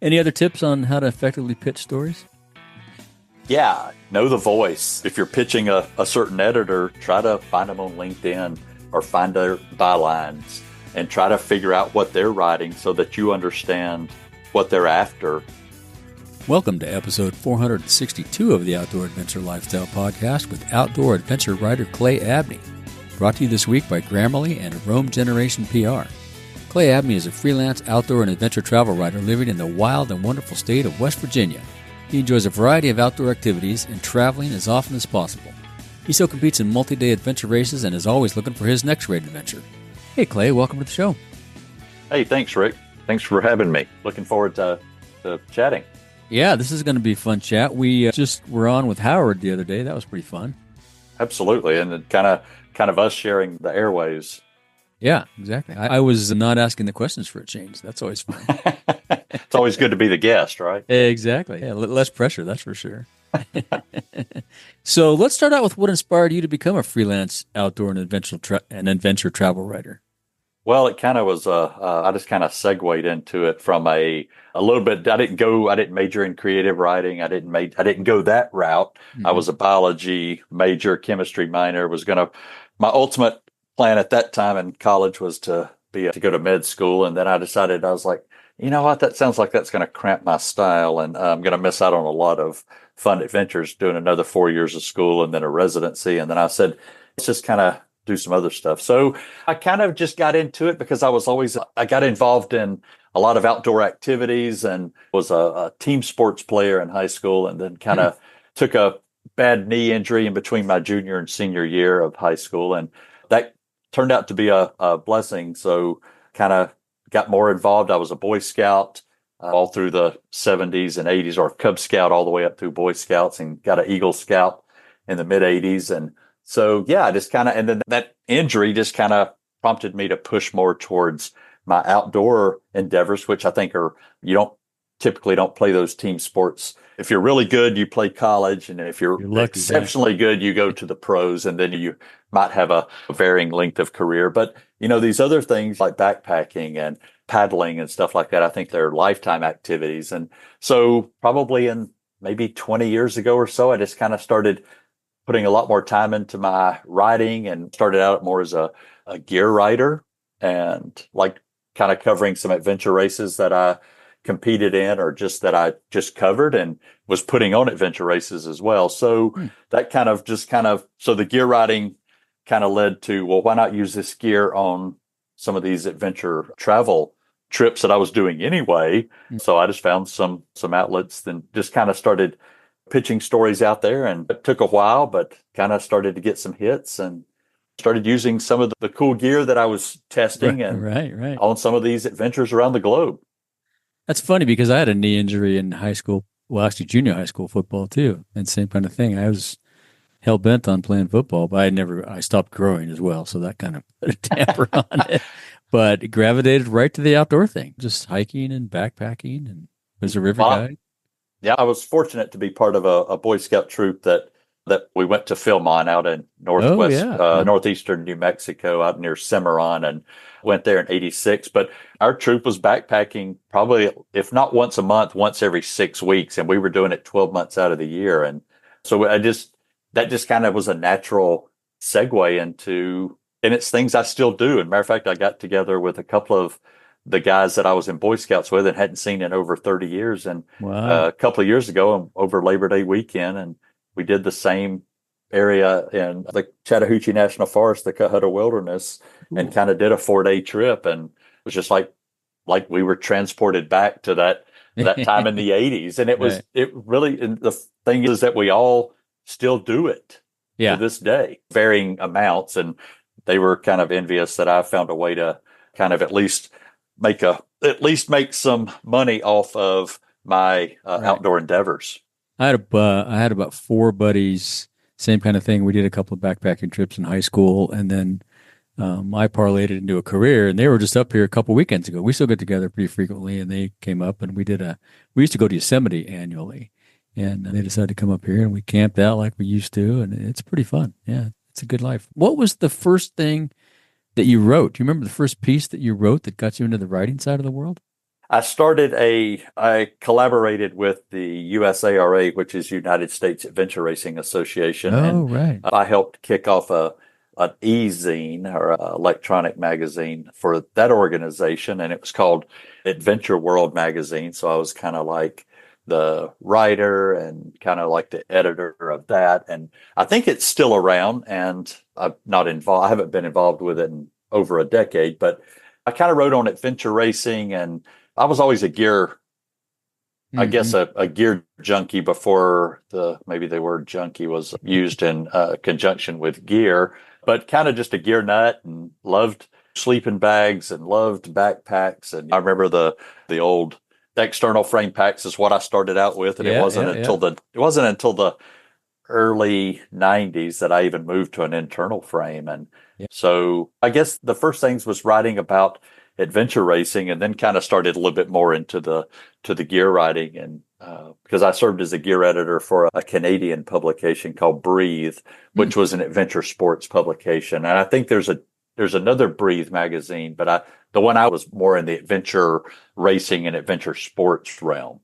Any other tips on how to effectively pitch stories? Yeah, know the voice. If you're pitching a certain editor, try to find them on LinkedIn or find their bylines and try to figure out what they're writing so that you understand what they're after. Welcome to episode 462 of the Outdoor Adventure Lifestyle Podcast with outdoor adventure writer Clay Abney. Brought to you this week by Grammarly and Rome Generation PR. Clay Abney is a freelance outdoor and adventure travel writer living in the wild and wonderful state of West Virginia. He enjoys a variety of outdoor activities and traveling as often as possible. He still competes in multi-day adventure races and is always looking for his next great adventure. Hey, Clay, welcome to the show. Hey, thanks, Rick. Thanks for having me. Looking forward to chatting. Yeah, this is going to be a fun chat. We just were on with Howard the other day. That was pretty fun. Absolutely, and kind of us sharing the airwaves. Yeah, exactly. I was not asking the questions for a change. That's always fun. It's always good to be the guest, right? Exactly. Yeah, less pressure, that's for sure. So let's start out with what inspired you to become a freelance outdoor and adventure travel writer. Well, it kind of was. I just kind of segued into it from a little bit. I didn't major in creative writing. I didn't go that route. Mm-hmm. I was a biology major, chemistry minor. My ultimate plan at that time in college was to go to med school, and then I decided, I was like, you know what, that sounds like that's going to cramp my style, and I'm going to miss out on a lot of fun adventures doing another 4 years of school and then a residency. And then I said, let's just kind of do some other stuff. So I kind of just got into it because I got involved in a lot of outdoor activities and was a team sports player in high school, and then kind of took a bad knee injury in between my junior and senior year of high school. And that turned out to be a blessing. So kind of got more involved. I was a Boy Scout all through the 70s and 80s, or Cub Scout all the way up through Boy Scouts, and got an Eagle Scout in the mid 80s. And so, yeah, and then that injury just kind of prompted me to push more towards my outdoor endeavors, which I think typically don't play those team sports. If you're really good, you play college. And if you're exceptionally good, you go to the pros, and then you might have a varying length of career. But, these other things like backpacking and paddling and stuff like that, I think they're lifetime activities. And so probably in maybe 20 years ago or so, I just kind of started putting a lot more time into my writing and started out more as a gear writer, and like kind of covering some adventure races that I competed in, or just that I just covered, and was putting on adventure races as well. So that so the gear writing kind of led to, well, why not use this gear on some of these adventure travel trips that I was doing anyway? So I just found some outlets, then just kind of started pitching stories out there, and it took a while, but kind of started to get some hits and started using some of the cool gear that I was testing right. on some of these adventures around the globe. That's funny because I had a knee injury in high school, well, actually junior high school football too, and same kind of thing. I was hell bent on playing football, but I stopped growing as well, so that kind of put a damper on it. But gravitated right to the outdoor thing, just hiking and backpacking, and was a river guide. Yeah, I was fortunate to be part of a Boy Scout troop that we went to film on out in northeastern New Mexico, out near Cimarron, and went there in 86. But our troop was backpacking probably, if not once a month, once every 6 weeks. And we were doing it 12 months out of the year. And so that just kind of was a natural segue into, and it's things I still do. And matter of fact, I got together with a couple of the guys that I was in Boy Scouts with and hadn't seen in over 30 years. And a couple of years ago, over Labor Day weekend, and we did the same area in the Chattahoochee National Forest, the Cohutta Wilderness, and kind of did a 4-day trip. And it was just like we were transported back to that time in the 80s. And and the thing is that we all still do it to this day, varying amounts. And they were kind of envious that I found a way to kind of at least make some money off of my outdoor endeavors. I had about 4 buddies, same kind of thing. We did a couple of backpacking trips in high school, and then I parlayed it into a career. And they were just up here a couple weekends ago. We still get together pretty frequently, and they came up, and we used to go to Yosemite annually, and they decided to come up here, and we camped out like we used to, and it's pretty fun. Yeah, it's a good life. What was the first thing that you wrote? Do you remember the first piece that you wrote that got you into the writing side of the world? I collaborated with the USARA, which is United States Adventure Racing Association. Oh, And right. I helped kick off an e-zine or a electronic magazine for that organization. And it was called Adventure World Magazine. So I was kind of like the writer and kind of like the editor of that. And I think it's still around, and I'm not involved. I haven't been involved with it in over a decade, but I kind of wrote on adventure racing, and I was always I guess a gear junkie before maybe the word junkie was used in conjunction with gear, but kind of just a gear nut and loved sleeping bags and loved backpacks. And I remember the old external frame packs is what I started out with, and it wasn't until the early 90s that I even moved to an internal frame. And so I guess the first things was writing about adventure racing, and then kind of started a little bit more into the gear writing. And because I served as a gear editor for a Canadian publication called Breathe, which was an adventure sports publication. And I think there's another Breathe magazine, but the one I was more in the adventure racing and adventure sports realm.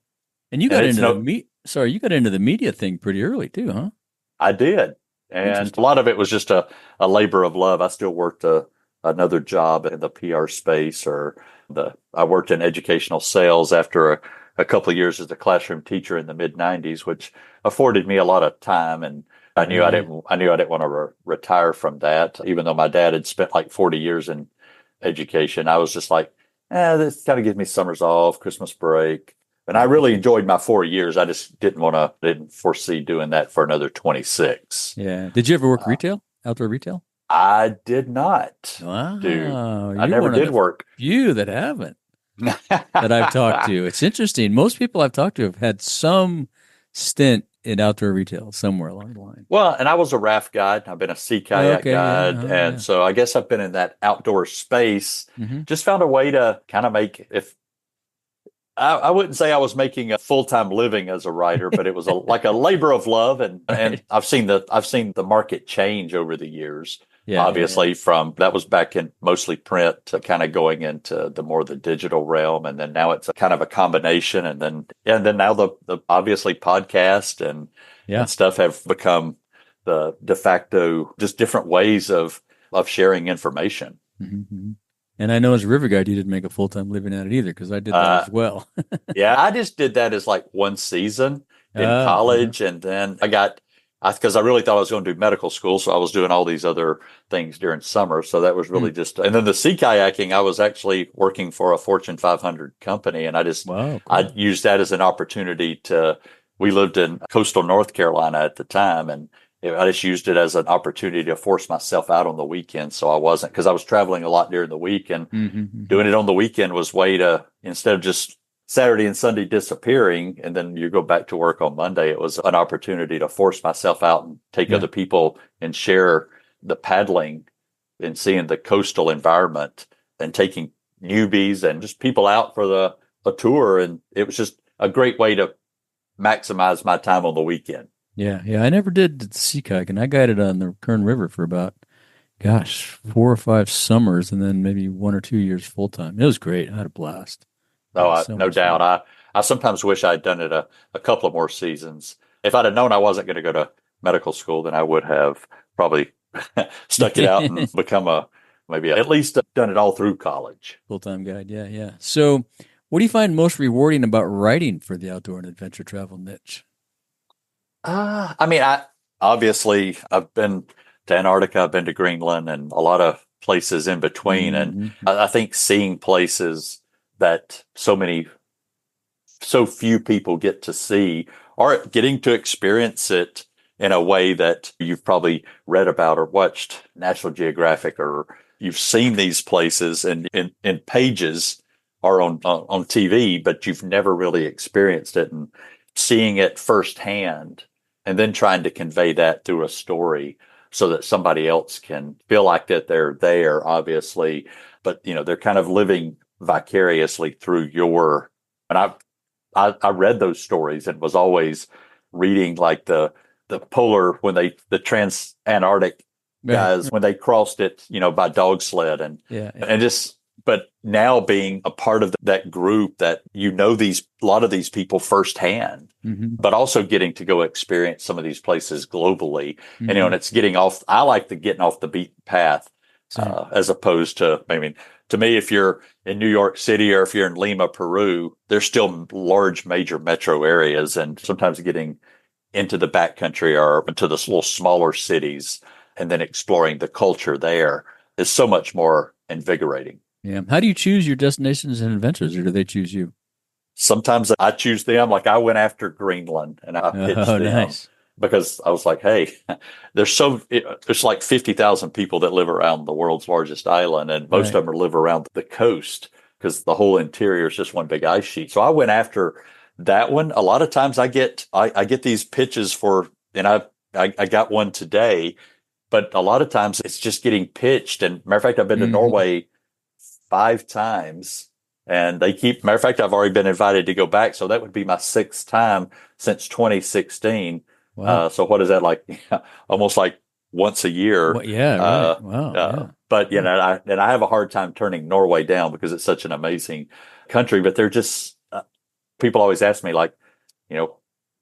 And you got you got into the media thing pretty early too, huh? I did. And a lot of it was just a labor of love. I still worked another job in the PR space, I worked in educational sales after a couple of years as a classroom teacher in the mid 90s, which afforded me a lot of time. And I knew I didn't want to retire from that, even though my dad had spent like 40 years in education. I was just like, this kind of gives me summers off, Christmas break. And I really enjoyed my 4 years. I just didn't foresee doing that for another 26. Yeah. Did you ever work retail, outdoor retail? I did not. Wow. I never did work. Few that haven't that I've talked to. It's interesting. Most people I've talked to have had some stint in outdoor retail somewhere along the line. Well, and I was a raft guide. I've been a sea kayak guide. So I guess I've been in that outdoor space. Just found a way to kind of I wouldn't say I was making a full-time living as a writer, but it was like a labor of love. And I've seen the market change over the years. Obviously from that was back in mostly print to kind of going into the digital realm. And then now it's a kind of a combination. And then now the obviously podcast and stuff have become the de facto, just different ways of sharing information. Mm-hmm. And I know as a river guide, you didn't make a full-time living at it either, because I did that as well. Yeah, I just did that as like one season in college. And then because I really thought I was going to do medical school. So I was doing all these other things during summer. So that was really and then the sea kayaking, I was actually working for a Fortune 500 company. And I used that as an opportunity we lived in coastal North Carolina at the time. And I just used it as an opportunity to force myself out on the weekend. So because I was traveling a lot during the week, and doing it on the weekend was instead of just Saturday and Sunday disappearing and then you go back to work on Monday, it was an opportunity to force myself out and take other people and share the paddling and seeing the coastal environment and taking newbies and just people out for a tour. And it was just a great way to maximize my time on the weekend. Yeah. I never did sea kayaking. I guided on the Kern River for about, 4 or 5 summers, and then maybe 1 or 2 years full time. It was great. I had a blast. Oh, no doubt. I sometimes wish I'd done it a couple of more seasons. If I'd have known I wasn't going to go to medical school, then I would have probably stuck it out and become maybe at least done it all through college. Full-time guide. Yeah. So what do you find most rewarding about writing for the outdoor and adventure travel niche? Obviously I've been to Antarctica, I've been to Greenland, and a lot of places in between. And I think seeing places that so few people get to see, or getting to experience it in a way that you've probably read about or watched National Geographic, or you've seen these places in pages or on TV, but you've never really experienced it, and seeing it firsthand and then trying to convey that through a story so that somebody else can feel like that they're there, obviously, but they're kind of living vicariously through and I read those stories and was always reading like the polar, the trans-Antarctic guys, when they crossed it, by dog sled and just but now being a part of that group that a lot of these people firsthand, but also getting to go experience some of these places globally. And, and it's I like getting off the beaten path, as opposed to, to me, if you're in New York City or if you're in Lima, Peru, there's still large major metro areas, and sometimes getting into the backcountry or into the little smaller cities and then exploring the culture there is so much more invigorating. Yeah. How do you choose your destinations and adventures, or do they choose you? Sometimes I choose them. Like I went after Greenland and I pitched them nice. because I was like, hey, there's like 50,000 people that live around the world's largest island, and most of them live around the coast because the whole interior is just one big ice sheet. So I went after that one. A lot of times I get these pitches and I got one today, but a lot of times it's just getting pitched. And matter of fact, I've been to Norway 5 times, and matter of fact, I've already been invited to go back. So that would be my 6th time since 2016. Wow. So what is that like? Almost like once a year. Well, yeah. Right. Wow. Yeah. But I have a hard time turning Norway down because it's such an amazing country, but they're just, people always ask me like,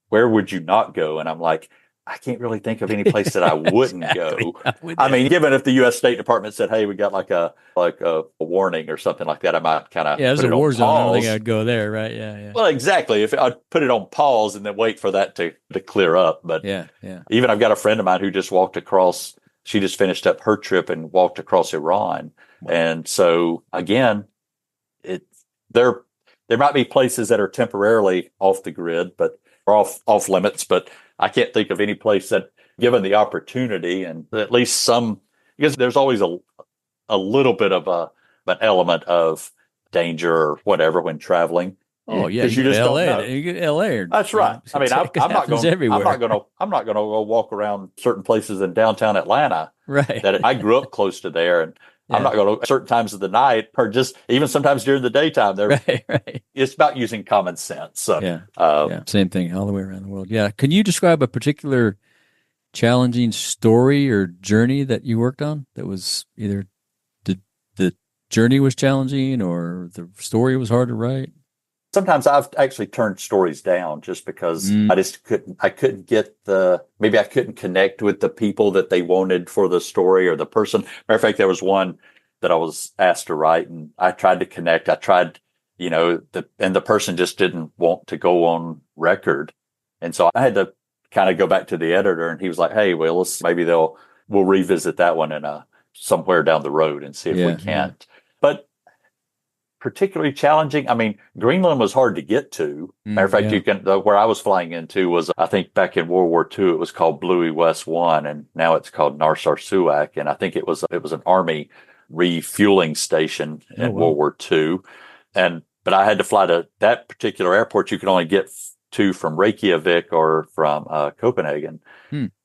where would you not go? And I'm like, I can't really think of any place that I wouldn't go. Given if the U.S. State Department said, "Hey, we got like a warning or something like that," I might kind of there's a war zone. I don't think I'd go there, right? Yeah. Well, exactly. If I'd put it on pause and then wait for that to clear up. But even I've got a friend of mine who just walked across. She just finished up her trip and walked across Iran, and so again, there might be places that are temporarily off the grid, but off limits, but I can't think of any place that, given the opportunity and at least because there's always a little bit of an element of danger or whatever when traveling. Oh yeah, you just don't know. You get LA. That's right. I'm not going to go walk around certain places in downtown Atlanta. Right. That I grew up close to there, and I'm not going to certain times of the night, or just even sometimes during the daytime. Right. It's about using common sense. So, same thing all the way around the world. Yeah. Can you describe a particular challenging story or journey that you worked on that was either the journey was challenging or the story was hard to write? Sometimes I've actually turned stories down just because I couldn't get maybe I couldn't connect with the people that they wanted for the story or the person. Matter of fact, there was one that I was asked to write, and I tried to connect. I tried, and the person just didn't want to go on record. And so I had to kind of go back to the editor, and he was like, "Hey, well, we'll revisit that one in somewhere down the road and see if we can't." But particularly challenging. Greenland was hard to get to. Matter of fact, where I was flying into was, I think back in World War II, it was called Bluey West 1, and now it's called Narsarsuaq. And I think it was an Army refueling station in World War II. But I had to fly to that particular airport. You could only get to from Reykjavik or from Copenhagen.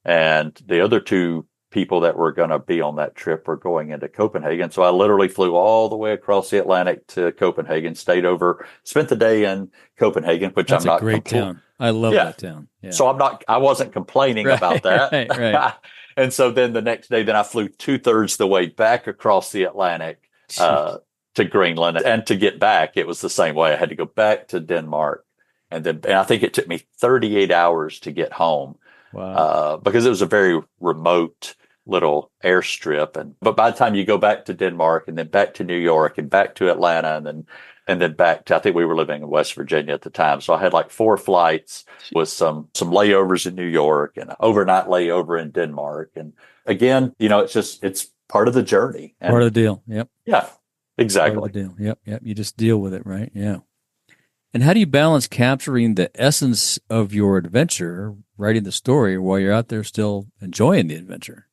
And the other 2 people that were going to be on that trip were going into Copenhagen. So I literally flew all the way across the Atlantic to Copenhagen, spent the day in Copenhagen, which That's I'm not. That's a great town. I love that town. Yeah. So I wasn't complaining about that. Right. And so then the next day, I flew 2/3 the way back across the Atlantic, to Greenland, and to get back, it was the same way. I had to go back to Denmark. And I think it took me 38 hours to get home. Wow. Because it was a very remote little airstrip. But by the time you go back to Denmark and then back to New York and back to Atlanta and then back to, I think we were living in West Virginia at the time. So I had like 4 flights with some layovers in New York and an overnight layover in Denmark. And again, it's part of the journey. Part of the deal. Yep. Yeah, exactly. Part of the deal. Yep. You just deal with it, right? Yeah. And how do you balance capturing the essence of your adventure, writing the story, while you're out there still enjoying the adventure?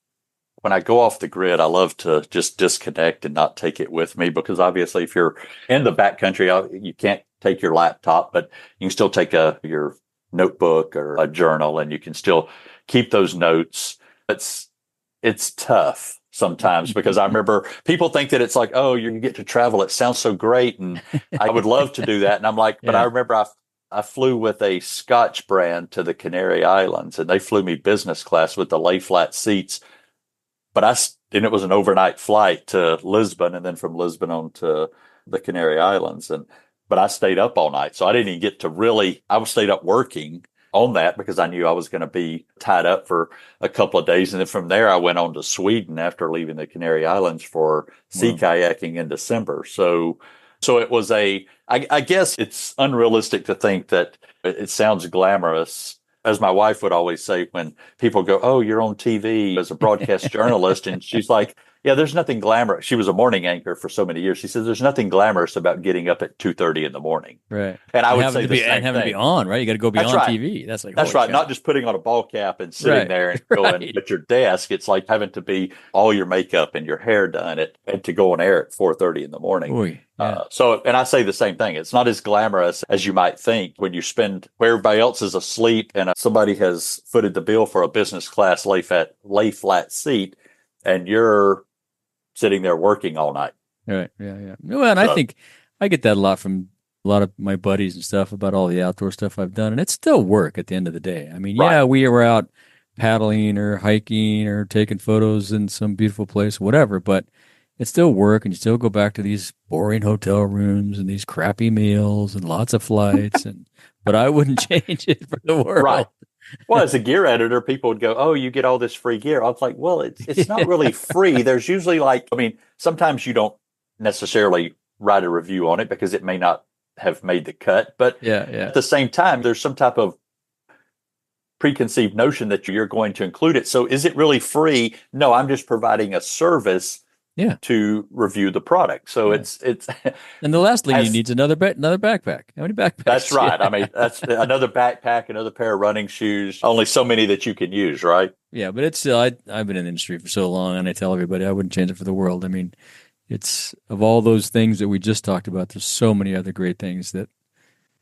When I go off the grid, I love to just disconnect and not take it with me, because obviously if you're in the backcountry, you can't take your laptop, but you can still take your notebook or a journal, and you can still keep those notes. It's tough sometimes, because I remember people think that it's like, oh, you get to travel. It sounds so great. And I would love to do that. And I'm like, but I remember I flew with a Scotch brand to the Canary Islands, and they flew me business class with the lay flat seats. But and it was an overnight flight to Lisbon, and then from Lisbon on to the Canary Islands. But I stayed up all night, so I didn't even get to really. I was stayed up working on that because I knew I was going to be tied up for a couple of days, and then from there I went on to Sweden after leaving the Canary Islands for sea kayaking in December. So it was I guess it's unrealistic to think that it sounds glamorous. As my wife would always say when people go, "Oh, you're on TV as a broadcast journalist," and she's like, "Yeah, there's nothing glamorous." She was a morning anchor for so many years. She says, "There's nothing glamorous about getting up at 2:30 in the morning." Right. And I would say the same and having thing. to be on, right? You got to go That's beyond right. TV. That's right. cow. Not just putting on a ball cap and sitting there and going at your desk. It's like having to be all your makeup and your hair done and to go on air at 4:30 in the morning. Oy, yeah. And I say the same thing. It's not as glamorous as you might think when you spend where everybody else is asleep and somebody has footed the bill for a business class lay flat seat, and you're sitting there working all night. Right. Yeah. Well, and I think I get that a lot from a lot of my buddies and stuff about all the outdoor stuff I've done, and it's still work at the end of the day. I mean, yeah, we were out paddling or hiking or taking photos in some beautiful place, whatever, but it's still work, and you still go back to these boring hotel rooms and these crappy meals and lots of flights, but I wouldn't change it for the world. Right. Well, as a gear editor, people would go, "Oh, you get all this free gear." I was like, "Well, it's not really free. There's usually sometimes you don't necessarily write a review on it because it may not have made the cut, but at the same time, there's some type of preconceived notion that you're going to include it. So is it really free? No, I'm just providing a service to review the product. So it's and the last thing you need is another backpack. How many backpacks? That's right. I mean, that's another backpack, another pair of running shoes. Only so many that you can use, right? Yeah, but it's still. I've been in the industry for so long, and I tell everybody I wouldn't change it for the world. I mean, it's of all those things that we just talked about. There's so many other great things that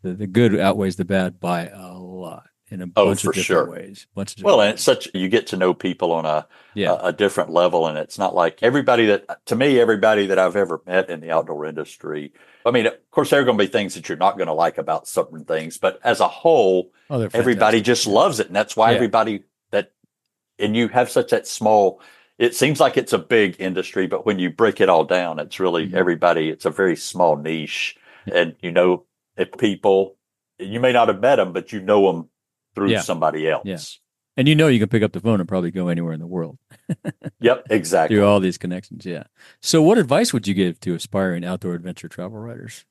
the good outweighs the bad by a lot. In a bunch of different ways. Well, and it's you get to know people on a different level. And it's not like everybody that I've ever met in the outdoor industry. I mean, of course, there are going to be things that you're not going to like about certain things, but as a whole, everybody just loves it. And that's why and you have such that small, it seems like it's a big industry, but when you break it all down, it's really everybody, it's a very small niche. And if people, you may not have met them, but you know them through somebody else. Yeah. And you can pick up the phone and probably go anywhere in the world. Yep, exactly. Through all these connections, yeah. So what advice would you give to aspiring outdoor adventure travel writers?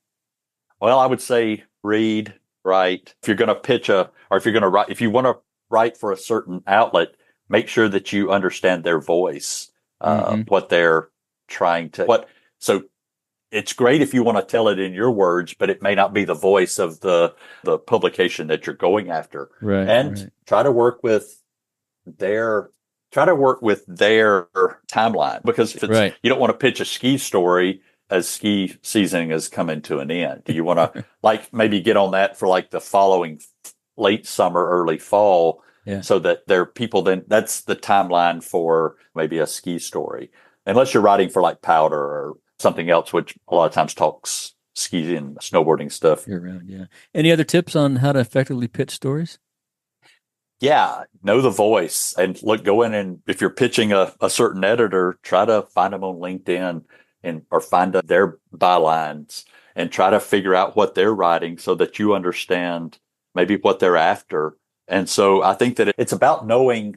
Well, I would say read, write. If you're going to pitch if you want to write for a certain outlet, make sure that you understand their voice, what they're trying to, so it's great if you want to tell it in your words, but it may not be the voice of the publication that you're going after. Right. And try to work with their timeline, because if you don't want to pitch a ski story as ski season is coming to an end. You want to maybe get on that for the following late summer, early fall, so that there are people that's the timeline for maybe a ski story. Unless you're writing for Powder or something else, which a lot of times talks ski and snowboarding stuff. Year round, yeah. Any other tips on how to effectively pitch stories? Yeah, know the voice and go in, and if you're pitching a certain editor, try to find them on LinkedIn or find their bylines and try to figure out what they're writing so that you understand maybe what they're after. And so I think that it's about knowing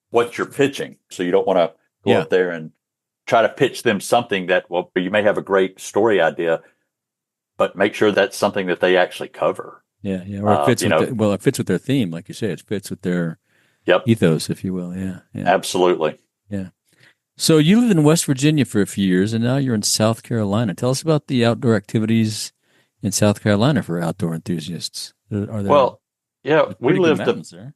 what you're pitching. So you don't want to go up there and try to pitch them something that, you may have a great story idea, but make sure that's something that they actually cover. Yeah. Or it fits it fits with their theme, like you say. It fits with their ethos, if you will. Yeah. Absolutely. Yeah. So you lived in West Virginia for a few years, and now you're in South Carolina. Tell us about the outdoor activities in South Carolina for outdoor enthusiasts. Are there we lived mountains there.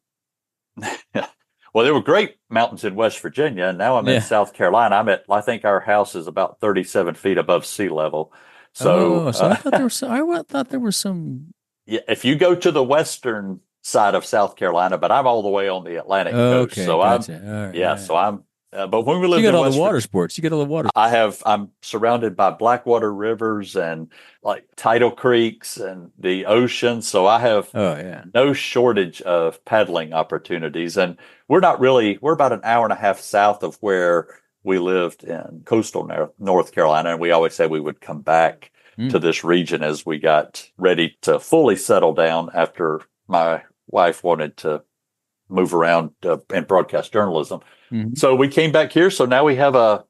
Well, there were great mountains in West Virginia, and now I'm in South Carolina. I think our house is about 37 feet above sea level. So, I thought there were some. Yeah, if you go to the western side of South Carolina, but I'm all the way on the Atlantic coast. So gotcha. So I'm. But when we lived, you got all the water sports. You get all the water. I'm surrounded by Blackwater rivers and tidal creeks and the ocean. So I have no shortage of paddling opportunities. And we're about an hour and a half south of where we lived in coastal North Carolina, and we always said we would come back to this region as we got ready to fully settle down after my wife wanted to move around in broadcast journalism. So we came back here. So now we have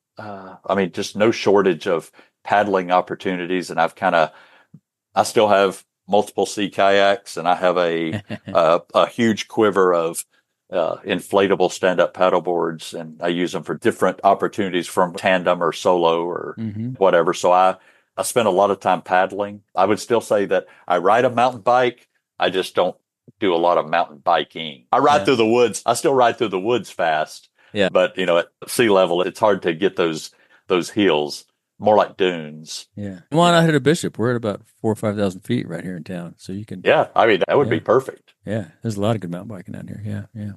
just no shortage of paddling opportunities. And I still have multiple sea kayaks, and I have a huge quiver of inflatable stand-up paddle boards, and I use them for different opportunities from tandem or solo or whatever. So I spend a lot of time paddling. I would still say that I ride a mountain bike. I just don't do a lot of mountain biking. I ride through the woods. I still ride through the woods fast. Yeah. But, at sea level, it's hard to get those hills, more like dunes. Yeah. Why not hit a Bishop? We're at about 4,000 or 5,000 feet right here in town. So you can. Yeah. I mean, that would be perfect. Yeah. There's a lot of good mountain biking out here. Yeah. Yeah.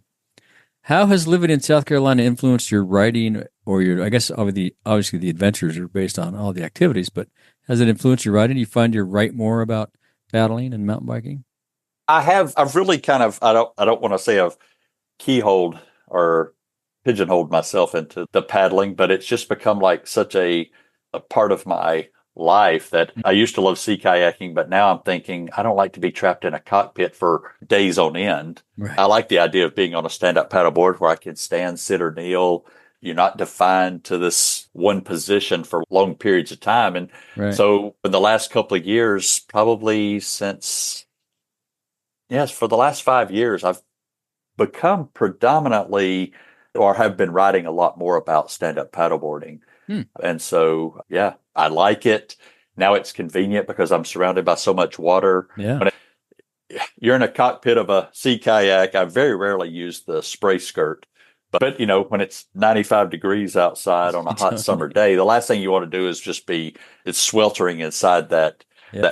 How has living in South Carolina influenced your writing or I guess obviously the adventures are based on all the activities, but has it influenced your writing? Do you find you write more about paddling and mountain biking? I've really kind of, I don't want to say I've keyholed or pigeonholed myself into the paddling, but it's just become like such a part of my life that I used to love sea kayaking, but now I'm thinking I don't like to be trapped in a cockpit for days on end. Right. I like the idea of being on a stand-up paddleboard where I can stand, sit, or kneel. You're not defined to this one position for long periods of time. And so in the last couple of years, probably for the last 5 years, I've become predominantly or have been writing a lot more about stand-up paddleboarding. And so, I like it. Now it's convenient because I'm surrounded by so much water. Yeah. When you're in a cockpit of a sea kayak, I very rarely use the spray skirt. But when it's 95 degrees outside on a hot summer day, the last thing you want to do is it's sweltering inside that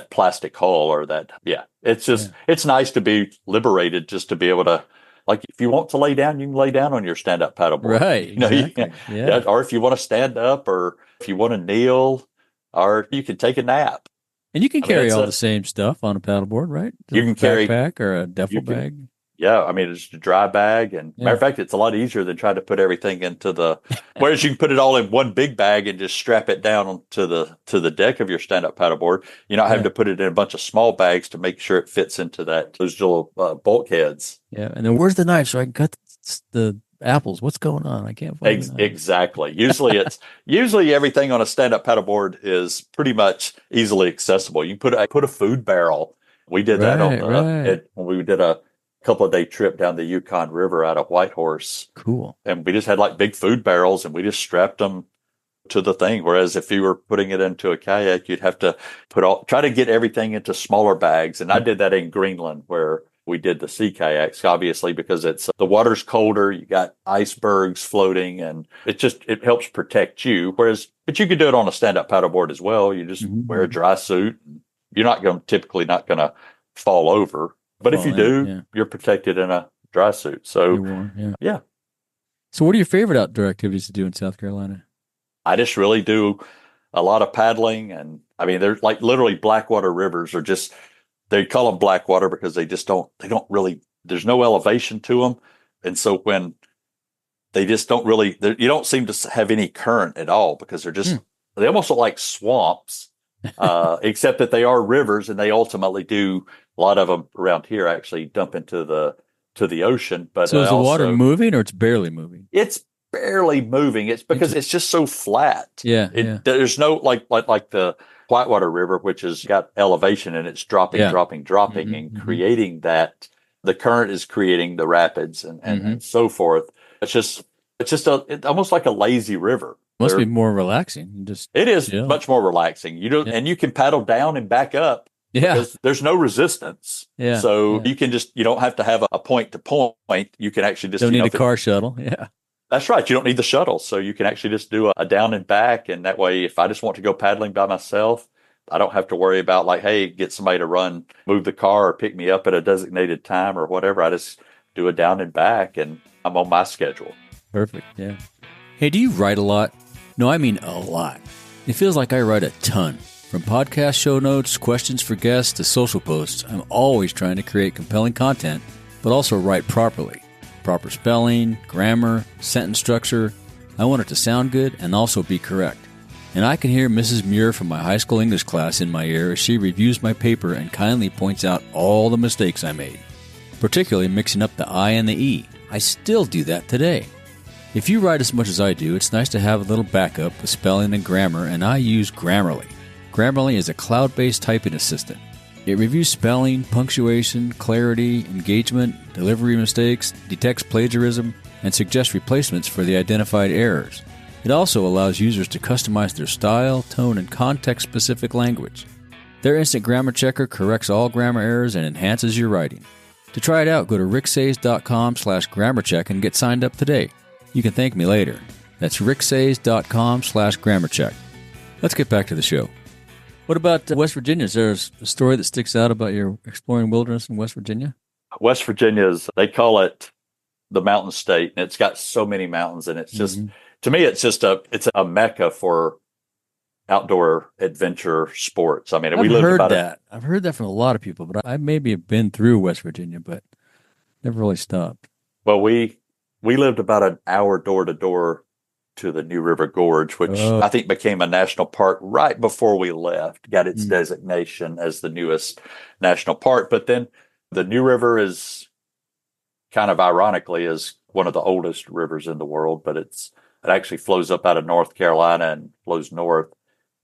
plastic hull or that. Yeah. It's nice to be liberated, just to be able to, like, if you want to lay down, you can lay down on your stand-up paddleboard. Right. Exactly. Or if you want to stand up, or if you want to kneel, or you can take a nap. And you can carry all the same stuff on a paddleboard, right? You can carry a backpack or a duffel bag. Yeah, I mean, it's a dry bag. And matter of fact, it's a lot easier than trying to put everything into whereas you can put it all in one big bag and just strap it down to the deck of your stand-up paddleboard. You're not having to put it in a bunch of small bags to make sure it fits into those little bulkheads. Yeah, and then where's the knife so I can cut the apples? What's going on? I can't find the knife. Exactly. Usually everything on a stand-up paddleboard is pretty much easily accessible. You put a food barrel. We did that when we did a couple of day trip down the Yukon River out of Whitehorse. Cool. And we just had like big food barrels, and we just strapped them to the thing. Whereas if you were putting it into a kayak, you'd have to try to get everything into smaller bags. And I did that in Greenland, where we did the sea kayaks, obviously, because the water's colder. You got icebergs floating, and it helps protect you. But you could do it on a stand-up paddleboard as well. You just wear a dry suit. You're typically not going to fall over. But if you do, you're protected in a dry suit. So, you're warm, yeah. So what are your favorite outdoor activities to do in South Carolina? I just really do a lot of paddling. And I mean, they're like literally Blackwater rivers are just, they call them Blackwater because they don't really, there's no elevation to them. And so when they just don't really, you don't seem to have any current at all, because they almost look like swamps, except that they are rivers, and they ultimately do. A lot of them around here actually dump into the ocean. But so is the water moving, or it's barely moving? It's barely moving. It's because it's just so flat. Yeah. There's no like the Whitewater River, which has got elevation, and it's dropping, and creating that. The current is creating the rapids and so forth. It's just it's almost like a lazy river. Must be more relaxing. It is much more relaxing. And you can paddle down and back up. Yeah. Because there's no resistance. Yeah. So you don't have to have a point to point. You can actually just don't need a car shuttle. Yeah. That's right. You don't need the shuttle. So you can actually just do a down and back. And that way, if I just want to go paddling by myself, I don't have to worry about like, hey, get somebody to move the car or pick me up at a designated time or whatever. I just do a down and back, and I'm on my schedule. Perfect. Yeah. Hey, do you write a lot? No, I mean a lot. It feels like I write a ton. From podcast show notes, questions for guests, to social posts, I'm always trying to create compelling content, but also write properly. Proper spelling, grammar, sentence structure. I want it to sound good and also be correct. And I can hear Mrs. Muir from my high school English class in my ear as she reviews my paper and kindly points out all the mistakes I made, particularly mixing up the I and the E. I still do that today. If you write as much as I do, it's nice to have a little backup with spelling and grammar, and I use Grammarly. Grammarly is a cloud-based typing assistant. It reviews spelling, punctuation, clarity, engagement, delivery mistakes, detects plagiarism, and suggests replacements for the identified errors. It also allows users to customize their style, tone, and context-specific language. Their instant grammar checker corrects all grammar errors and enhances your writing. To try it out, go to ricksays.com/grammarcheck and get signed up today. You can thank me later. That's ricksays.com/grammarcheck. Let's get back to the show. What about West Virginia? Is there a story that sticks out about your exploring wilderness in West Virginia? West Virginia they call it the mountain state, and it's got so many mountains, and it's just, to me, it's a mecca for outdoor adventure sports. I mean, I've heard that from a lot of people, but I maybe have been through West Virginia, but never really stopped. Well, we lived about an hour door to door to the New River Gorge, which I think became a national park right before we left, got its designation as the newest national park. But then the New River is kind of ironically is one of the oldest rivers in the world, but it actually flows up out of North Carolina and flows north.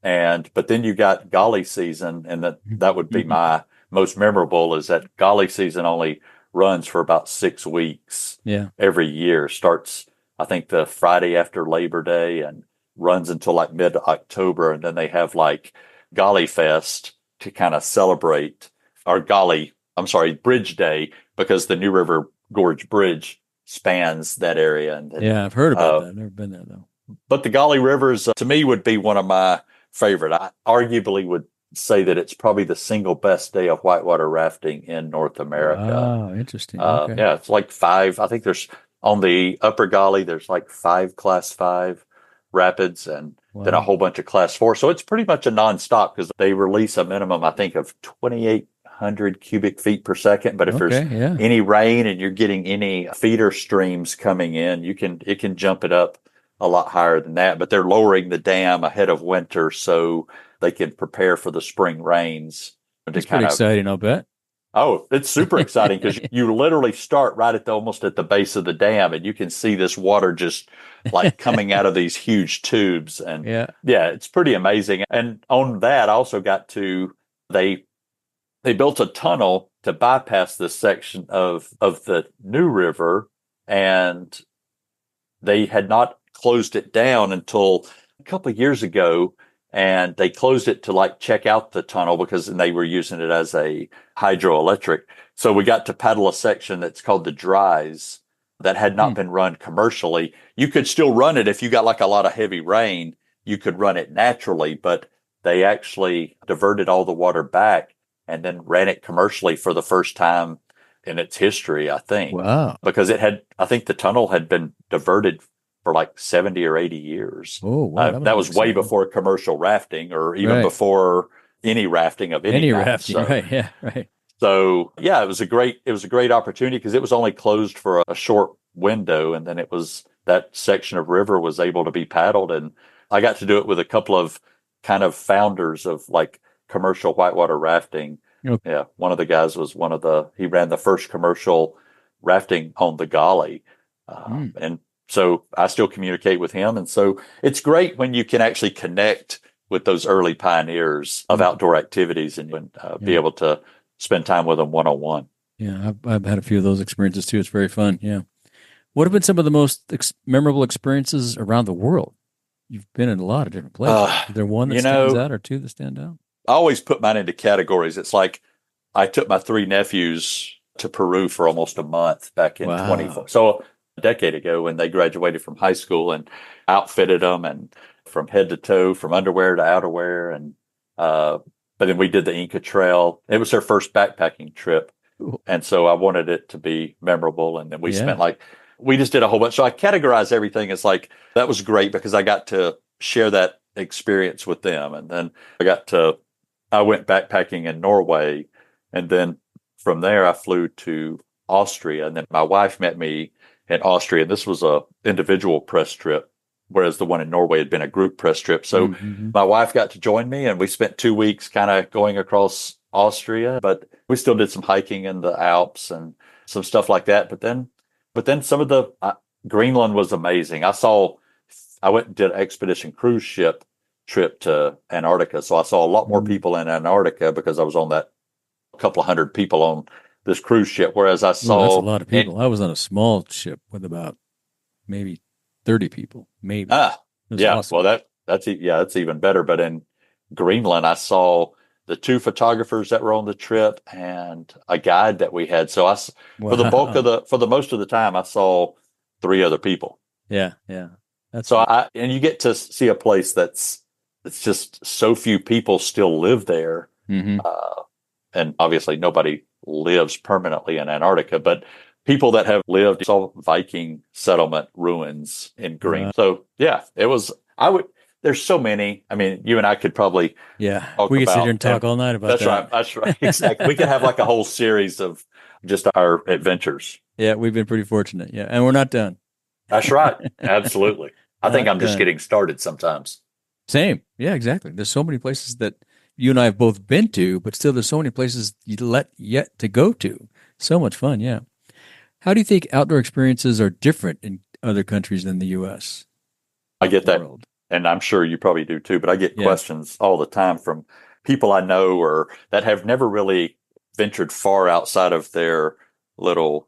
But then you got Golly season, and that would be my most memorable, is that Golly season only runs for about 6 weeks every year. Starts, I think, the Friday after Labor Day and runs until like mid-October. And then they have like Golly Fest to kind of celebrate, or Bridge Day, because the New River Gorge Bridge spans that area. And I've heard about that. I've never been there, though. But the Golly Rivers, to me, would be one of my favorite. I arguably would say that it's probably the single best day of whitewater rafting in North America. Oh, interesting. Okay. Yeah, it's like 5. I think there's on the upper Golly, there's like 5 Class 5 rapids and then a whole bunch of Class 4. So it's pretty much a nonstop because they release a minimum, I think, of 2,800 cubic feet per second. But if there's any rain and you're getting any feeder streams coming in, it can jump it up a lot higher than that. But they're lowering the dam ahead of winter so they can prepare for the spring rains. It's pretty exciting, I'll bet. Oh, it's super exciting because you literally start right at almost at the base of the dam, and you can see this water just like coming out of these huge tubes. And it's pretty amazing. And on that, I also got to, they built a tunnel to bypass this section of the New River, and they had not closed it down until a couple of years ago. And they closed it to like check out the tunnel because they were using it as a hydroelectric. So we got to paddle a section that's called the Dries that had not been run commercially. You could still run it if you got like a lot of heavy rain. You could run it naturally, but they actually diverted all the water back and then ran it commercially for the first time in its history, I think. Wow. Because I think the tunnel had been diverted for like 70 or 80 years. Oh, wow. That was way before commercial rafting or even before any rafting of any kind. Rafting, so, right. Yeah, right. So yeah, it was a great opportunity because it was only closed for a short window. And then that section of river was able to be paddled. And I got to do it with a couple of kind of founders of like commercial whitewater rafting. Okay. Yeah. One of the guys was he ran the first commercial rafting on the Golly. And so I still communicate with him. And so it's great when you can actually connect with those early pioneers of outdoor activities and be able to spend time with them one-on-one. Yeah, I've had a few of those experiences too. It's very fun. Yeah. What have been some of the most memorable experiences around the world? You've been in a lot of different places. Is there one that stands out or two that stand out? I always put mine into categories. It's like I took my 3 nephews to Peru for almost a month back in 24. So a decade ago when they graduated from high school, and outfitted them and from head to toe, from underwear to outerwear. And, but then we did the Inca Trail. It was their first backpacking trip. Cool. And so I wanted it to be memorable. And then we we just did a whole bunch. So I categorize everything as like, that was great because I got to share that experience with them. And then I went backpacking in Norway. And then from there, I flew to Austria. And then my wife met me in Austria. This was a individual press trip. whereas the one in Norway had been a group press trip. So my wife got to join me, and we spent 2 weeks kind of going across Austria, but we still did some hiking in the Alps and some stuff like that. But then some of the Greenland was amazing. I went and did an expedition cruise ship trip to Antarctica. So I saw a lot more people in Antarctica because I was on that couple of hundred people on this cruise ship. Whereas I saw that's a lot of people. I was on a small ship with about maybe 30 people, maybe. Yeah. Awesome. Well, that's even better. But in Greenland, I saw the 2 photographers that were on the trip and a guide that we had. So for the most of the time, I saw 3 other people. Yeah. Yeah. That's so and you get to see a place it's just so few people still live there. And obviously nobody lives permanently in Antarctica, but people that have lived saw Viking settlement ruins in Greenland. So yeah, there's so many. I mean, you and I could probably we could sit here and talk all night about that. That's right. Exactly. We could have like a whole series of just our adventures. Yeah, we've been pretty fortunate. Yeah, and we're not done. That's right. Absolutely. I think I'm just getting started sometimes. Same. Yeah, exactly. There's so many places that you and I have both been to, but still there's so many places yet to go to. So much fun, yeah. How do you think outdoor experiences are different in other countries than the U.S.? I get that, and I'm sure you probably do too, but I get questions all the time from people I know or that have never really ventured far outside of their little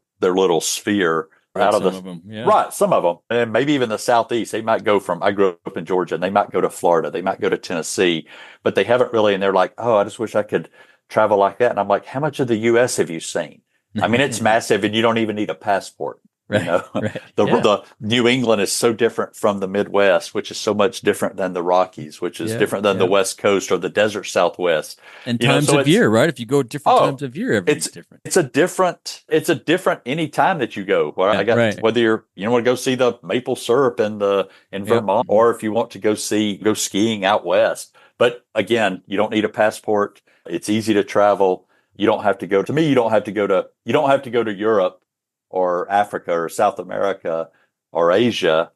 sphere. Right, some of them. Right, some of them. And maybe even the Southeast. They might go I grew up in Georgia, and they might go to Florida. They might go to Tennessee, but they haven't really, and they're like, oh, I just wish I could travel like that. And I'm like, how much of the U.S. have you seen? I mean, it's massive, and you don't even need a passport. Right, you know? Right. The New England is so different from the Midwest, which is so much different than the Rockies, which is different than the West Coast or the desert Southwest. And times of year, right? If you go different times of year, everything's different. It's a different any time that you go. Whether you want to go see the maple syrup in Vermont, or if you want to go skiing out west. But again, you don't need a passport. It's easy to travel. You don't have to go to Europe or Africa or South America or Asia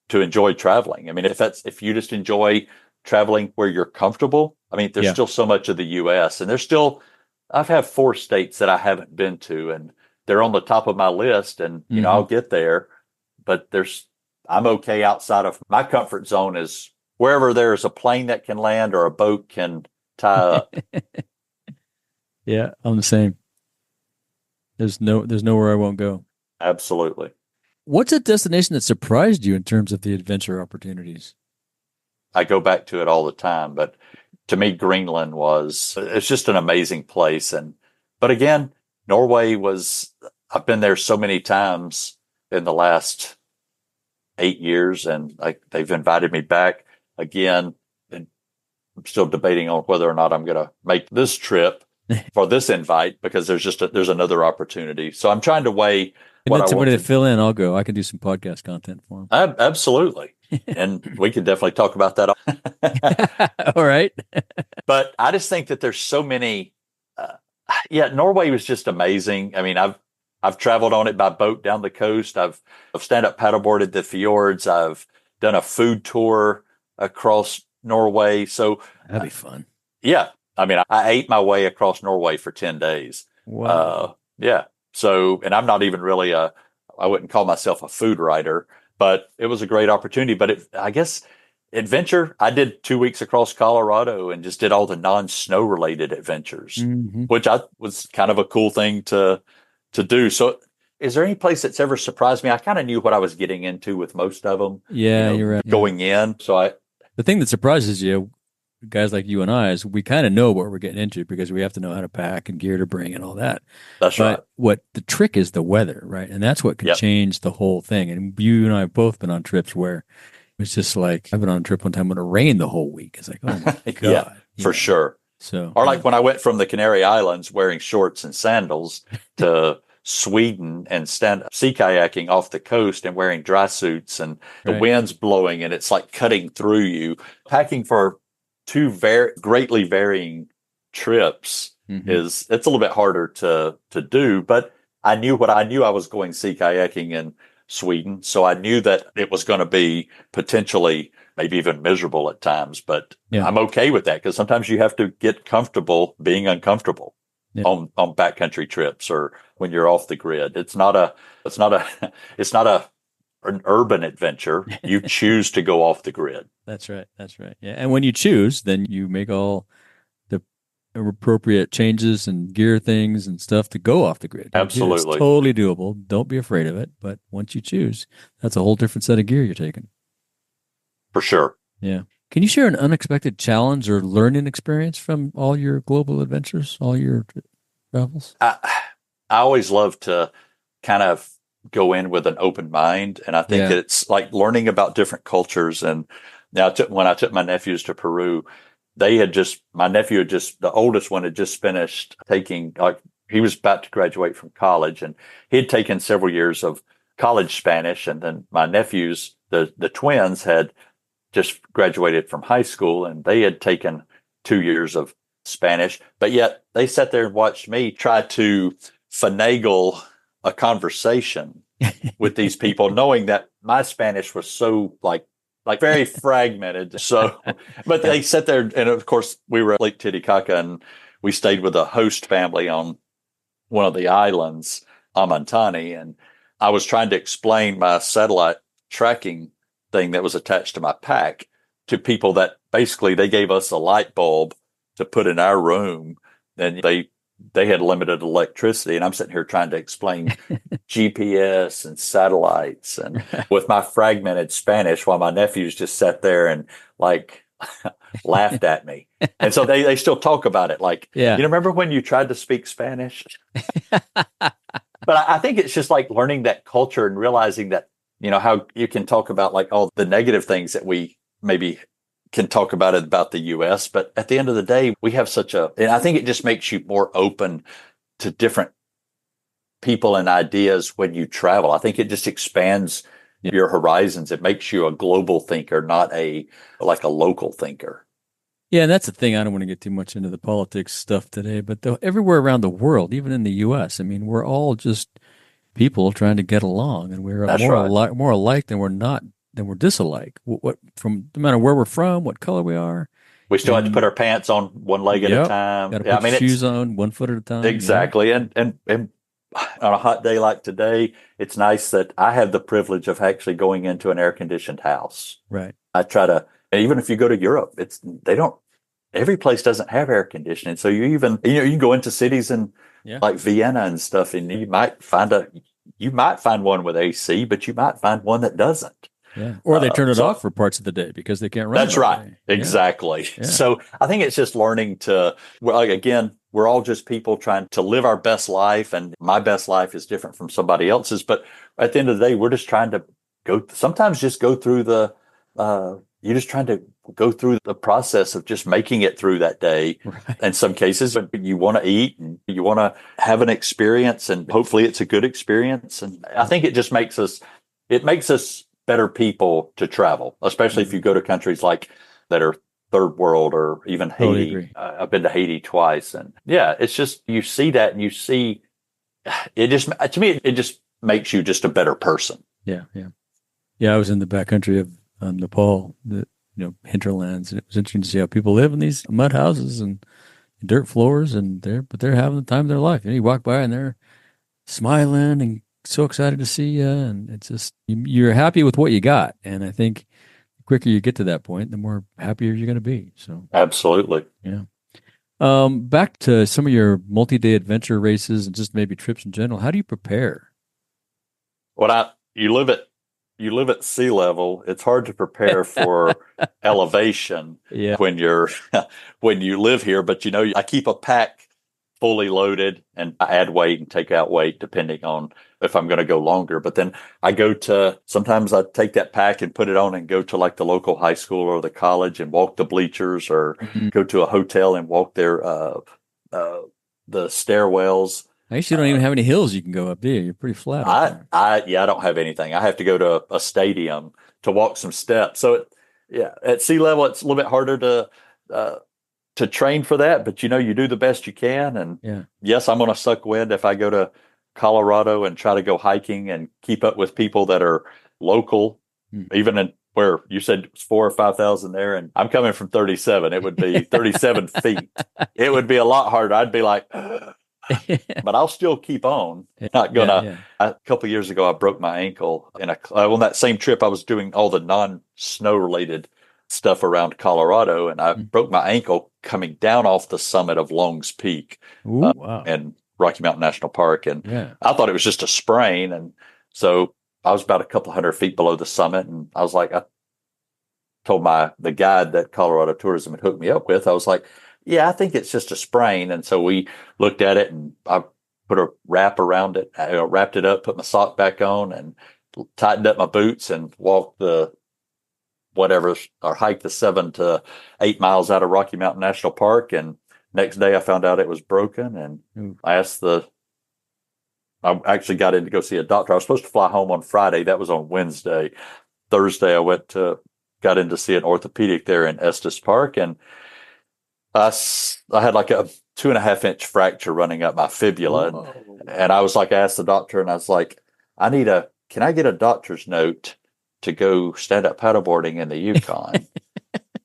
to enjoy traveling. I mean, if you just enjoy traveling where you're comfortable, I mean, there's still so much of the U.S. and I've had 4 states that I haven't been to, and they're on the top of my list, and I'll get there, but I'm okay outside of my comfort zone is wherever there's a plane that can land or a boat can tie up. Yeah, I'm the same. There's nowhere I won't go. Absolutely. What's a destination that surprised you in terms of the adventure opportunities? I go back to it all the time, but to me, Greenland it's just an amazing place. But again, Norway I've been there so many times in the last 8 years, and they've invited me back again. And I'm still debating on whether or not I'm going to make this trip for this invite, because there's another opportunity. So I'm trying to weigh. And then somebody to fill in, I'll go. I can do some podcast content for them. Absolutely. And we can definitely talk about that. All right. But I just think that there's so many. Norway was just amazing. I mean, I've traveled on it by boat down the coast. I've stand-up paddleboarded the fjords. I've done a food tour across Norway. So that'd be fun. Yeah. I mean, I ate my way across Norway for 10 days. Wow. So, and I'm not even really I wouldn't call myself a food writer, but it was a great opportunity. But I guess adventure, I did 2 weeks across Colorado and just did all the non-snow related adventures, which was kind of a cool thing to do. So is there any place that's ever surprised me? I kind of knew what I was getting into with most of them. Yeah, you're right. Going in. So the thing that surprises you, guys like you and I, is we kind of know what we're getting into because we have to know how to pack and gear to bring and all that. That's right. What the trick is the weather, right? And that's what can change the whole thing. And you and I have both been on trips where it's just like, I've been on a trip one time when it rained the whole week. It's like, oh my God. For sure. So, or like when I went from the Canary Islands wearing shorts and sandals to Sweden and sea kayaking off the coast and wearing dry suits, and the wind's blowing and it's like cutting through you. Packing for 2 greatly varying trips it's a little bit harder to do, but I knew I was going sea kayaking in Sweden. So I knew that it was going to be potentially maybe even miserable at times, but I'm okay with that because sometimes you have to get comfortable being uncomfortable on backcountry trips or when you're off the grid. It's not an urban adventure. You choose to go off the grid. That's right. That's right. Yeah. And when you choose, then you make all the appropriate changes and gear things and stuff to go off the grid. Absolutely. It's totally doable. Don't be afraid of it. But once you choose, that's a whole different set of gear you're taking. For sure. Yeah. Can you share an unexpected challenge or learning experience from all your global adventures, all your travels? I always love to kind of go in with an open mind. And I think it's like learning about different cultures. And now when I took my nephews to Peru, my nephew the oldest one had just finished taking, he was about to graduate from college and he had taken several years of college Spanish. And then my nephews, the twins had just graduated from high school and they had taken 2 years of Spanish, but yet they sat there and watched me try to finagle a conversation with these people, knowing that my Spanish was so like very fragmented. So, but they sat there, and of course we were at Lake Titicaca, and we stayed with a host family on one of the islands, Amantani, and I was trying to explain my satellite tracking thing that was attached to my pack to people that basically they gave us a light bulb to put in our room, and they had limited electricity, and I'm sitting here trying to explain GPS and satellites and with my fragmented Spanish while my nephews just sat there and like laughed at me. And so they still talk about it. Like, you remember when you tried to speak Spanish? But I think it's just like learning that culture and realizing that, how you can talk about like all the negative things that we maybe can talk about the U.S., but at the end of the day, we have and I think it just makes you more open to different people and ideas when you travel. I think it just expands your horizons. It makes you a global thinker, not a local thinker. Yeah, and that's the thing. I don't want to get too much into the politics stuff today, but everywhere around the world, even in the U.S., I mean, we're all just people trying to get along, and we're more alike than we're disalike. From no matter where we're from, what color we are, we still have to put our pants on one leg at a time. Got to put shoes on 1 foot at a time. Exactly, and on a hot day like today, it's nice that I have the privilege of actually going into an air conditioned house. Right. I try to, and even if you go to Europe, every place doesn't have air conditioning. So you can go into cities and like Vienna and stuff, and you might find one with AC, but you might find one that doesn't. Yeah. Or they turn it off for parts of the day because they can't run. That's right. Exactly. Yeah. So I think it's just learning we're all just people trying to live our best life, and my best life is different from somebody else's. But at the end of the day, we're just trying to sometimes just go through you're just trying to go through the process of just making it through that day. Right. In some cases, you want to eat and you want to have an experience, and hopefully it's a good experience. And I think it just makes us better people to travel, especially if you go to countries like that are third world or even Haiti. Totally. I've been to Haiti twice, and it's just, you see that and you see it just, to me, it just makes you just a better person. Yeah. I was in the backcountry of Nepal, the hinterlands, and it was interesting to see how people live in these mud houses and dirt floors, and they're having the time of their life. You walk by and they're smiling and so excited to see you, and it's just you're happy with what you got. And I think the quicker you get to that point, the more happier you're going to be. So absolutely, yeah. Back to some of your multi-day adventure races and just maybe trips in general. How do you prepare? You live at sea level. It's hard to prepare for elevation when you live here. But I keep a pack fully loaded, and I add weight and take out weight depending on if I'm going to go longer. But then sometimes I take that pack and put it on and go to like the local high school or the college and walk the bleachers, or go to a hotel and walk the stairwells. I guess you don't even have any hills you can go up, do you? You're pretty flat. I don't have anything. I have to go to a stadium to walk some steps. So at sea level, it's a little bit harder to train for that, but you do the best you can. And yes, I'm going to suck wind if I go to Colorado and try to go hiking and keep up with people that are local, even in where you said it's 4,000 or 5,000 there, and I'm coming from 37. It would be 37 feet. It would be a lot harder. I'd be like, but I'll still keep on. Not gonna. A couple of years ago, I broke my ankle on that same trip. I was doing all the non-snow related stuff around Colorado, and I broke my ankle coming down off the summit of Longs Peak in Rocky Mountain National Park, and I thought it was just a sprain, and so I was about a couple hundred feet below the summit, and I was like, I told the guide that Colorado Tourism had hooked me up with, I was like, yeah, I think it's just a sprain. And so we looked at it, and I put a wrap around it, wrapped it up, put my sock back on, and tightened up my boots and walked hiked the 7 to 8 miles out of Rocky Mountain National Park. And next day I found out it was broken, and I actually got in to go see a doctor. I was supposed to fly home on Friday. That was on Wednesday. Thursday, I got in to see an orthopedic there in Estes Park, and I had like a 2.5-inch fracture running up my fibula. And I was like, I asked the doctor, and I was like, can I get a doctor's note to go stand up paddleboarding in the Yukon?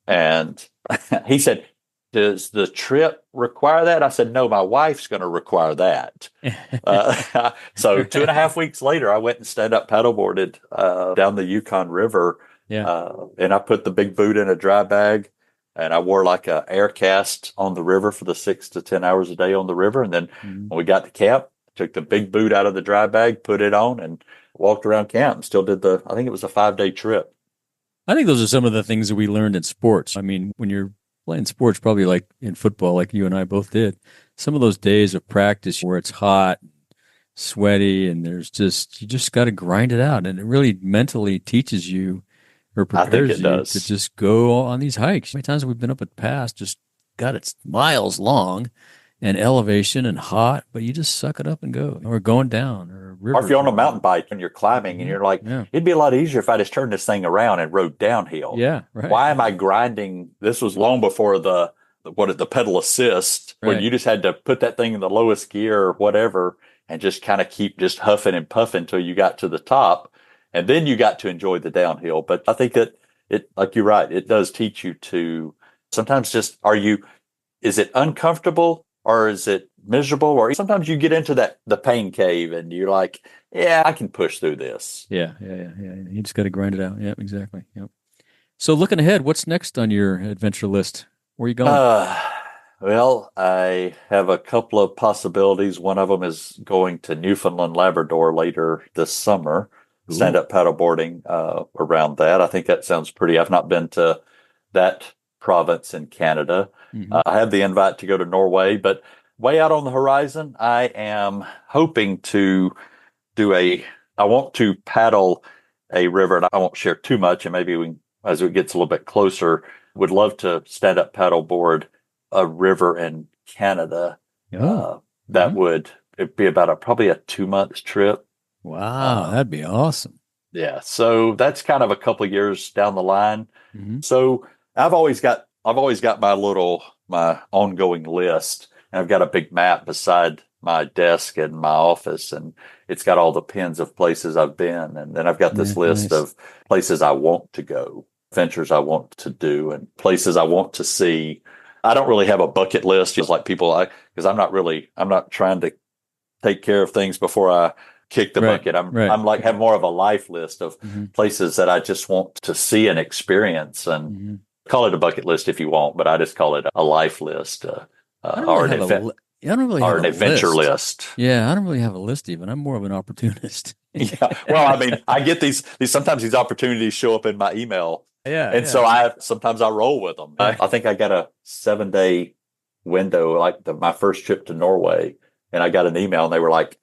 And he said, does the trip require that? I said, no, my wife's going to require that. So 2.5 weeks later, I went and stand up paddleboarded down the Yukon River. And I put the big boot in a dry bag, and I wore like a air cast on the river for the 6 to 10 hours a day on the river. And then when we got to camp, took the big boot out of the dry bag, put it on, and walked around camp, and still did I think it was a 5-day trip. I think those are some of the things that we learned in sports. I mean, when you're playing sports, probably like in football, like you and I both did, some of those days of practice where it's hot, sweaty, and you just got to grind it out. And it really mentally teaches you or prepares you to just go on these hikes. How many times have we been up at Pass, it's miles long and elevation and hot, but you just suck it up and go, or going down, or if you're on a mountain bike and you're climbing, and you're like, it'd be a lot easier if I just turned this thing around and rode downhill. Yeah, right. Why am I grinding? This was long before the pedal assist, where you just had to put that thing in the lowest gear or whatever, and just kind of keep just huffing and puffing until you got to the top, and then you got to enjoy the downhill. But I think that like you're right, it does teach you to sometimes is it uncomfortable, or is it miserable? Or sometimes you get into the pain cave, and you're like, yeah, I can push through this. Yeah. You just got to grind it out. Yeah, exactly. Yep. So looking ahead, what's next on your adventure list? Where are you going? Well, I have a couple of possibilities. One of them is going to Newfoundland, Labrador later this summer, stand-up paddleboarding around that. I think that sounds pretty. I've not been to that province in Canada. I have the invite to go to Norway, but way out on the horizon, I am hoping to I want to paddle a river, and I won't share too much, and maybe as it gets a little bit closer, would love to stand up paddleboard a river in Canada. It'd be about probably a 2-month trip. Wow, that'd be awesome. Yeah. So that's kind of a couple of years down the line. So I've always got my ongoing list, and I've got a big map beside my desk in my office, and it's got all the pins of places I've been. And then I've got this list of places I want to go, adventures I want to do, and places I want to see. I don't really have a bucket list, just like people, because I'm not trying to take care of things before I kick the bucket. I'm like, have more of a life list of places that I just want to see and experience, and call it a bucket list if you want, but I just call it a life list, or an adventure list. Yeah, I don't really have a list even. I'm more of an opportunist. Yeah. Well, I mean, I get sometimes these opportunities show up in my email. Yeah. And so sometimes I roll with them. I think I got a 7-day window, like my first trip to Norway, and I got an email, and they were like,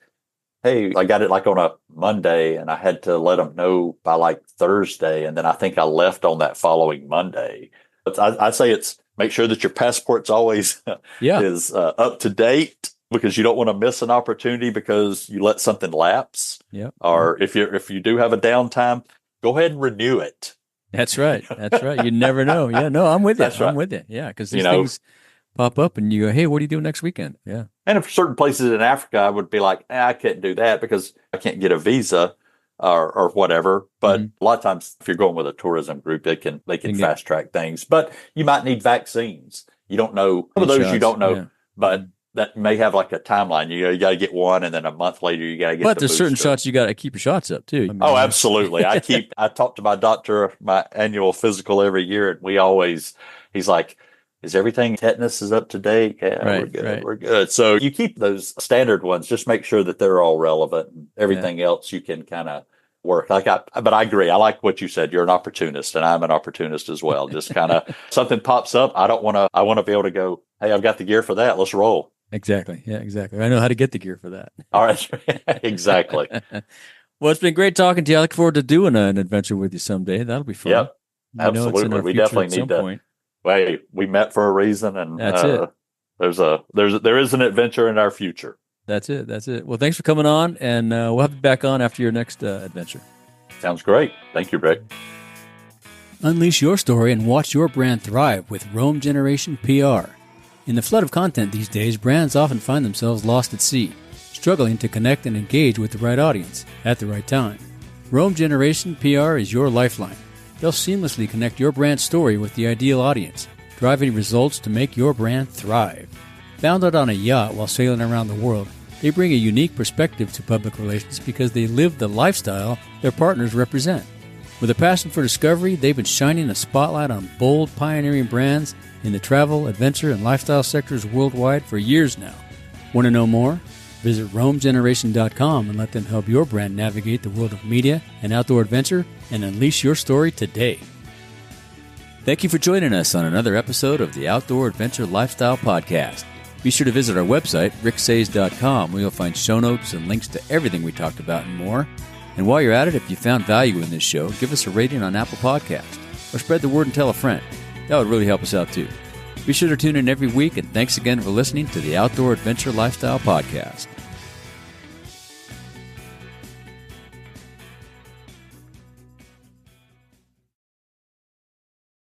hey, I got it like on a Monday, and I had to let them know by like Thursday. And then I think I left on that following Monday. But I say make sure that your passport's always is up to date, because you don't want to miss an opportunity because you let something lapse. Yeah. Or if you do have a downtime, go ahead and renew it. That's right. You never know. Yeah, no, I'm with you. I'm with you. Yeah, because these things, pop up and you go, hey, what are you doing next weekend? Yeah. And if certain places in Africa, I would be like, I can't do that because I can't get a visa or whatever. But a lot of times, if you're going with a tourism group, they can fast track things. But you might need vaccines. You don't know. Some of those you don't know, but that may have like a timeline. You got to get one, and then a month later you got to get. But there's certain shots you got to keep your shots up too. Oh, absolutely. I talk to my doctor, my annual physical every year, and he's like, is everything tetanus is up to date? Yeah, we're good. Right. We're good. So you keep those standard ones. Just make sure that they're all relevant. And everything else you can kind of work. But I agree. I like what you said. You're an opportunist, and I'm an opportunist as well. Just kind of something pops up. I want to be able to go, hey, I've got the gear for that. Let's roll. Exactly. Yeah, exactly. I know how to get the gear for that. All right. Exactly. Well, it's been great talking to you. I look forward to doing an adventure with you someday. That'll be fun. Yep. Absolutely. We definitely need to. Point. Hey, we met for a reason, and that's it. There is an adventure in our future. That's it. Well, thanks for coming on, and we'll have you back on after your next adventure. Sounds great. Thank you, Rick. Unleash your story and watch your brand thrive with Rome Generation PR. In the flood of content these days, brands often find themselves lost at sea, struggling to connect and engage with the right audience at the right time. Rome Generation PR is your lifeline. They'll seamlessly connect your brand story with the ideal audience, driving results to make your brand thrive. Founded on a yacht while sailing around the world, they bring a unique perspective to public relations because they live the lifestyle their partners represent. With a passion for discovery, they've been shining a spotlight on bold, pioneering brands in the travel, adventure, and lifestyle sectors worldwide for years now. Want to know more? Visit RomeGeneration.com and let them help your brand navigate the world of media and outdoor adventure and unleash your story today. Thank you for joining us on another episode of the Outdoor Adventure Lifestyle Podcast. Be sure to visit our website, ricksays.com, where you'll find show notes and links to everything we talked about and more. And while you're at it, if you found value in this show, give us a rating on Apple Podcasts or spread the word and tell a friend. That would really help us out too. Be sure to tune in every week, and thanks again for listening to the Outdoor Adventure Lifestyle Podcast.